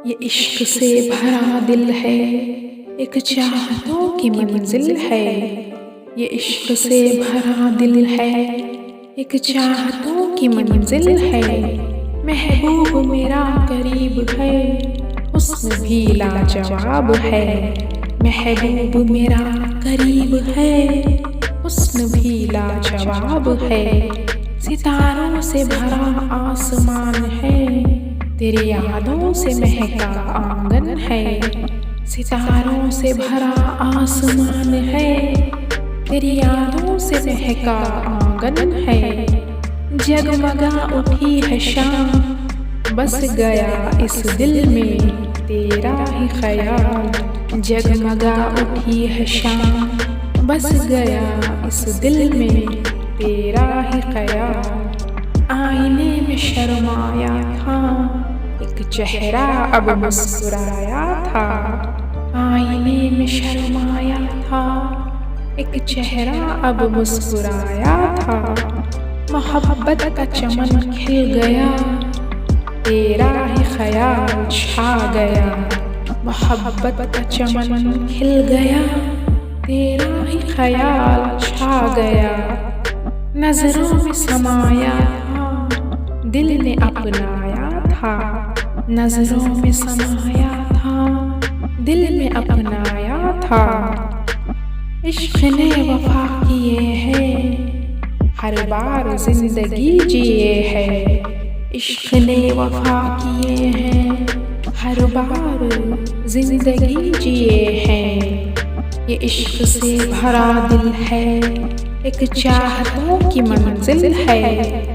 ये इश्क से भरा दिल है, एक चाहतों की मंजिल है। ये इश्क से भरा दिल है, एक चाहतों की मंजिल है। महबूब मेरा करीब है, हुस्न भी लाजवाब है। महबूब मेरा करीब है, हुस्न भी लाजवाब है। सितारों से भरा आसमान है, तेरी यादों से महका आंगन है। सितारों से भरा आसमान है, तेरी यादों से महका आंगन है। जगमगा उठी है शाम, बस गया इस दिल में तेरा ही ख्याल। जगमगा उठी है शाम, बस गया इस दिल में तेरा ही ख्याल। आईने में शर्माया था, एक चेहरा अब मुस्कुराया था। आईने में शर्माया था, एक चेहरा अब मुस्कुराया था। मोहब्बत का चमन खिल गया, तेरा ही ख्याल छा गया। मोहब्बत का चमन खिल गया, तेरा ही ख्याल छा गया। नजरों में समाया था, दिल ने अपनाया था। नजरों में समाया था, दिल ने अपनाया था। इश्क ने वफा किए हैं, हर बार जिंदगी जिए हैं। इश्क ने वफा किए हैं, हर बार जिंदगी जिए हैं। ये इश्क से भरा दिल है, एक चाहतों की मंजिल है।